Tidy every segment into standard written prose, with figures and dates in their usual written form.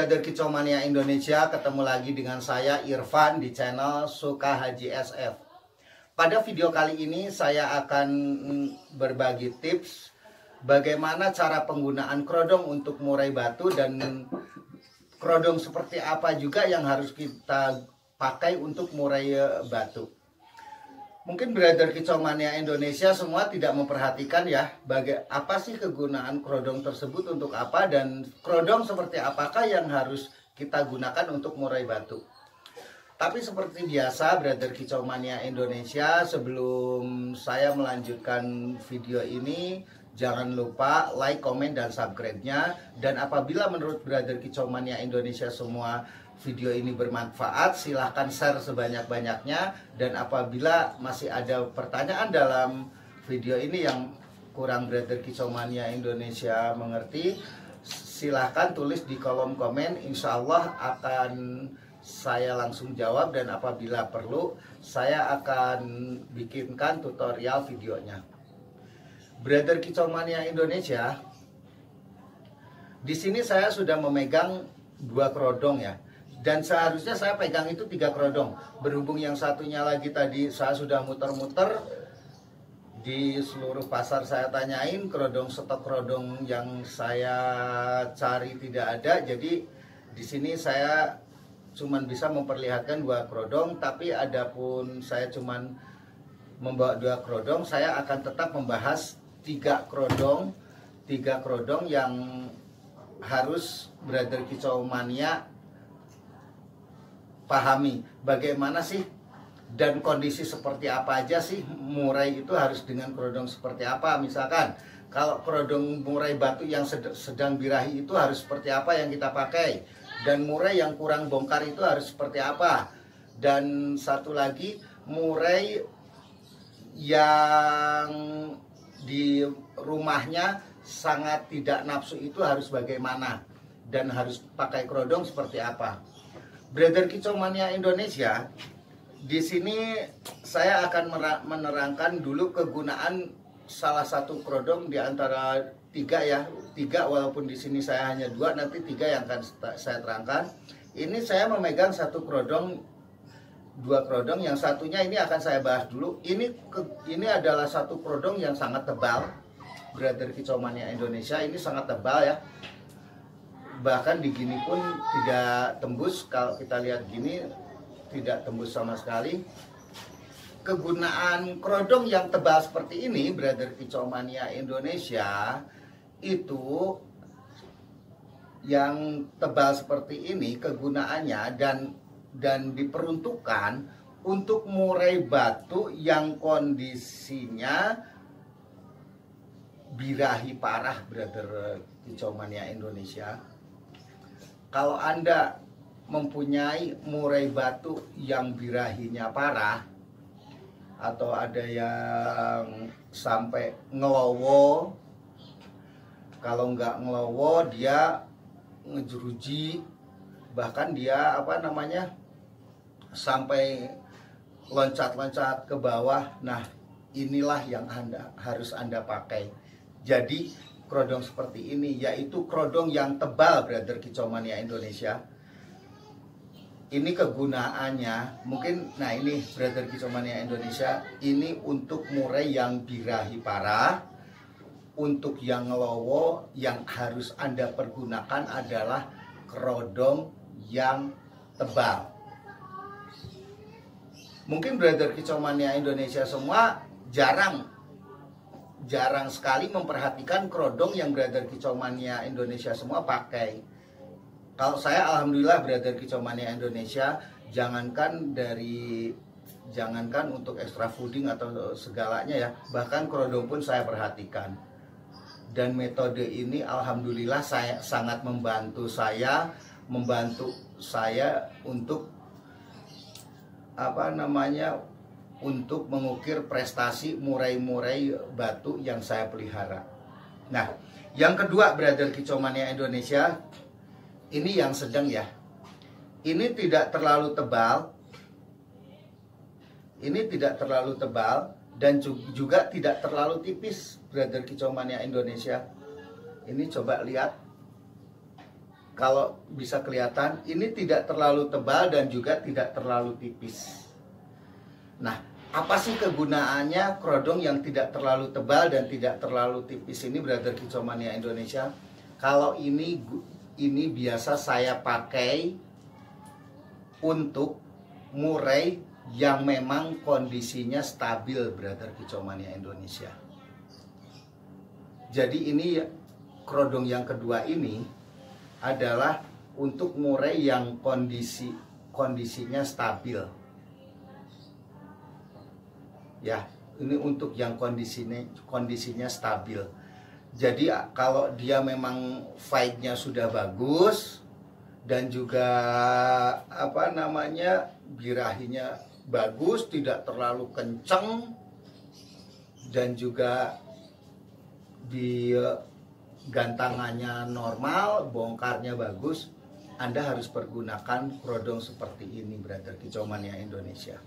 Brother Kicomania Indonesia, ketemu lagi dengan saya Irfan di channel Suka Haji SF. Pada video kali ini saya akan berbagi tips bagaimana cara penggunaan kerodong untuk murai batu, dan kerodong seperti apa juga yang harus kita pakai untuk murai batu. Mungkin Brother Kicomania Indonesia semua tidak memperhatikan ya, apa sih kegunaan kerodong tersebut, untuk apa, dan kerodong seperti apakah yang harus kita gunakan untuk murai batu. Tapi seperti biasa Brother Kicomania Indonesia, sebelum saya melanjutkan video ini, jangan lupa like, komen, dan subscribe-nya. Dan apabila menurut Brother Kicomania Indonesia semua video ini bermanfaat, silahkan share sebanyak-banyaknya. Dan apabila masih ada pertanyaan dalam video ini yang kurang Brother Kicomania Indonesia mengerti, silahkan tulis di kolom komen. Insya Allah akan saya langsung jawab, dan apabila perlu saya akan bikinkan tutorial videonya. Brother Kicomania Indonesia, di sini saya sudah memegang 2 kerodong ya. Dan seharusnya saya pegang itu 3 kerodong. Berhubung yang satunya lagi tadi saya sudah muter-muter di seluruh pasar, saya tanyain stok kerodong yang saya cari tidak ada. Jadi di sini saya cuman bisa memperlihatkan 2 kerodong. Tapi adapun saya cuman membawa 2 kerodong, saya akan tetap membahas 3 kerodong. 3 kerodong yang harus Brother Kicomania pahami, bagaimana sih dan kondisi seperti apa aja sih murai itu harus dengan kerodong seperti apa. Misalkan kalau kerodong murai batu yang sedang birahi itu harus seperti apa yang kita pakai, dan murai yang kurang bongkar itu harus seperti apa. Dan satu lagi, murai yang di rumahnya sangat tidak nafsu itu harus bagaimana, dan harus pakai kerodong seperti apa. Brother Kicomania Indonesia, di sini saya akan menerangkan dulu kegunaan salah satu kerodong di antara 3 ya. 3, walaupun di sini saya hanya 2, nanti 3 yang akan saya terangkan. Ini saya memegang 1 kerodong, 2 kerodong, yang satunya ini akan saya bahas dulu. Ini adalah 1 kerodong yang sangat tebal. Brother Kicomania Indonesia, ini sangat tebal ya. Bahkan di gini pun tidak tembus. Kalau kita lihat gini, tidak tembus sama sekali. Kegunaan kerodong yang tebal seperti ini, Brother Kicomania Indonesia, itu yang tebal seperti ini kegunaannya dan diperuntukkan untuk murai batu yang kondisinya birahi parah, Brother Kicomania Indonesia. Kalau Anda mempunyai murai batu yang birahinya parah, atau ada yang sampai ngelowo, kalau nggak ngelowo dia ngejeruji, bahkan dia sampai loncat-loncat ke bawah. Nah, inilah yang harus Anda pakai. Jadi kerodong seperti ini, yaitu kerodong yang tebal, Brother Kicomania Indonesia. Ini kegunaannya mungkin, nah ini Brother Kicomania Indonesia, ini untuk murai yang birahi parah. Untuk yang ngelowo, yang harus Anda pergunakan adalah kerodong yang tebal. Mungkin Brother Kicomania Indonesia semua jarang sekali memperhatikan kerodong yang Brother Kicomania Indonesia semua pakai. Kalau saya alhamdulillah Brother Kicomania Indonesia, jangankan untuk extra fooding atau segalanya ya, bahkan kerodong pun saya perhatikan. Dan metode ini alhamdulillah sangat membantu saya untuk untuk mengukir prestasi murai-murai batu yang saya pelihara. Nah, yang kedua Brother Kicomania Indonesia, ini yang sedang ya. Ini tidak terlalu tebal. Ini tidak terlalu tebal dan juga tidak terlalu tipis, Brother Kicomania Indonesia. Ini coba lihat. kalau bisa kelihatan, ini tidak terlalu tebal dan juga tidak terlalu tipis. Nah, apa sih kegunaannya kerodong yang tidak terlalu tebal dan tidak terlalu tipis ini, Brother Kicomania Indonesia? Kalau ini biasa saya pakai untuk murai yang memang kondisinya stabil, Brother Kicomania Indonesia. Jadi ini kerodong yang kedua ini adalah untuk murai yang kondisinya stabil. Ya, ini untuk yang kondisinya stabil. Jadi kalau dia memang fight-nya sudah bagus dan juga birahinya bagus, tidak terlalu kenceng, dan juga di gantangannya normal, bongkarnya bagus, Anda harus pergunakan kerodong seperti ini, Brother Kicomania Indonesia.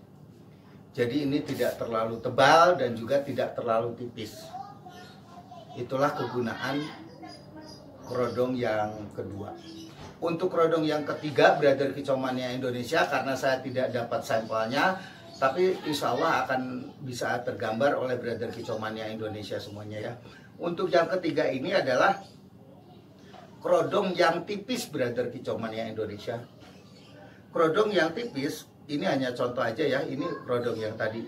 Jadi ini tidak terlalu tebal dan juga tidak terlalu tipis. Itulah kegunaan kerodong yang kedua. Untuk kerodong yang ketiga, Brother Kicomania Indonesia, karena saya tidak dapat sampelnya, tapi insya Allah akan bisa tergambar oleh Brother Kicomania Indonesia semuanya ya. Untuk yang ketiga ini adalah kerodong yang tipis, Brother Kicomania Indonesia. Kerodong yang tipis, ini hanya contoh aja ya, ini kerodong yang tadi.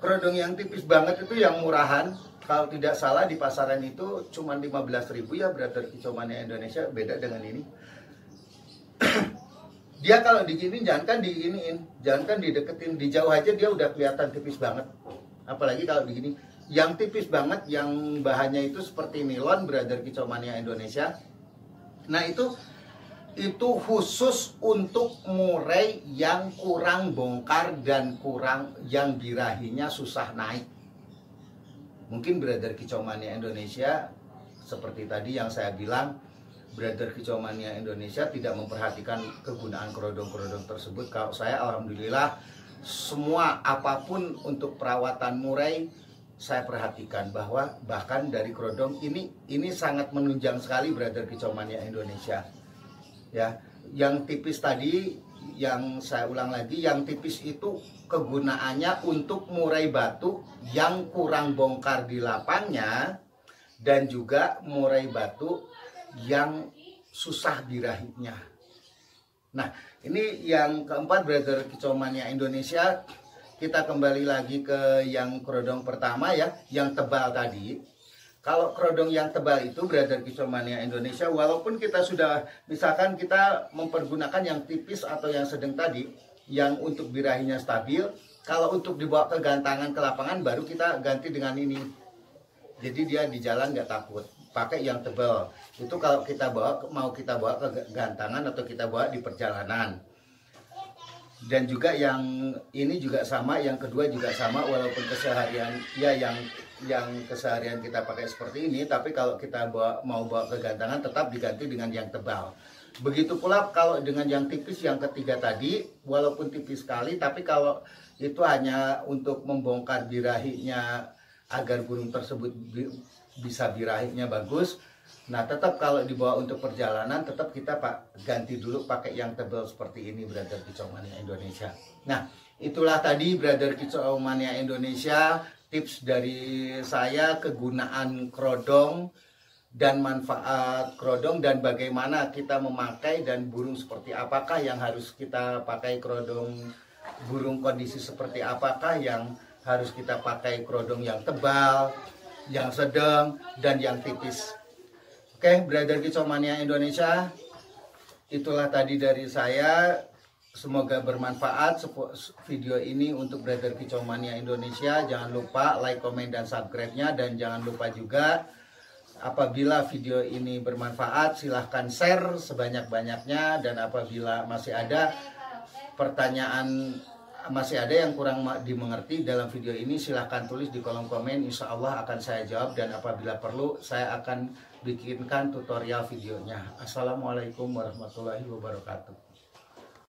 Kerodong yang tipis banget itu yang murahan, kalau tidak salah di pasaran itu cuma 15.000 ya, Brother Kicomania Indonesia, beda dengan ini. Dia kalau diginiin, jangankan diginiin, jangankan dideketin, di jauh aja dia udah kelihatan tipis banget. Apalagi kalau digini, yang tipis banget, yang bahannya itu seperti nilon, Brother Kicomania Indonesia. Nah itu khusus untuk murai yang kurang bongkar dan yang birahinya susah naik. Mungkin Brother Kicomania Indonesia seperti tadi yang saya bilang, Brother Kicomania Indonesia tidak memperhatikan kegunaan kerodong-kerodong tersebut. Kalau saya alhamdulillah semua apapun untuk perawatan murai saya perhatikan, bahwa bahkan dari kerodong ini sangat menunjang sekali, Brother Kicomania Indonesia. Ya, yang tipis tadi, yang saya ulang lagi, yang tipis itu kegunaannya untuk murai batu yang kurang bongkar di lapangnya dan juga murai batu yang susah birahinya. Nah, ini yang keempat, Brother Kicomania Indonesia. Kita kembali lagi ke yang kerodong pertama ya, yang tebal tadi. Kalau kerodong yang tebal itu, Brother Kicomania Indonesia, walaupun kita sudah, misalkan kita mempergunakan yang tipis atau yang sedang tadi, yang untuk birahinya stabil, kalau untuk dibawa ke gantangan ke lapangan baru kita ganti dengan ini. Jadi dia di jalan nggak takut. Pakai yang tebal. Itu kalau kita mau kita bawa ke gantangan atau kita bawa di perjalanan. Dan juga yang ini juga sama, yang kedua juga sama, walaupun keseharian ya yang keseharian kita pakai seperti ini, tapi kalau kita mau bawa ke gantangan tetap diganti dengan yang tebal. Begitu pula kalau dengan yang tipis yang ketiga tadi, walaupun tipis sekali, tapi kalau itu hanya untuk membongkar birahinya agar burung tersebut bisa birahinya bagus. Nah, tetap kalau dibawa untuk perjalanan, tetap kita ganti dulu pakai yang tebal seperti ini, Brother Kicomania Indonesia. Nah, itulah tadi Brother Kicomania Indonesia, tips dari saya kegunaan kerodong dan manfaat kerodong dan bagaimana kita memakai, dan burung seperti apakah yang harus kita pakai kerodong, burung kondisi seperti apakah yang harus kita pakai kerodong yang tebal, yang sedang, dan yang tipis. Oke, Brother Kicomania Indonesia, itulah tadi dari saya. Semoga bermanfaat video ini untuk Brother Kicomania Indonesia. Jangan lupa like, komen, dan subscribe-nya. Dan jangan lupa juga, apabila video ini bermanfaat, silahkan share sebanyak-banyaknya. Dan apabila masih ada pertanyaan, masih ada yang kurang dimengerti dalam video ini, silahkan tulis di kolom komen. Insya Allah akan saya jawab, dan apabila perlu saya akan bikinkan tutorial videonya. Assalamualaikum warahmatullahi wabarakatuh.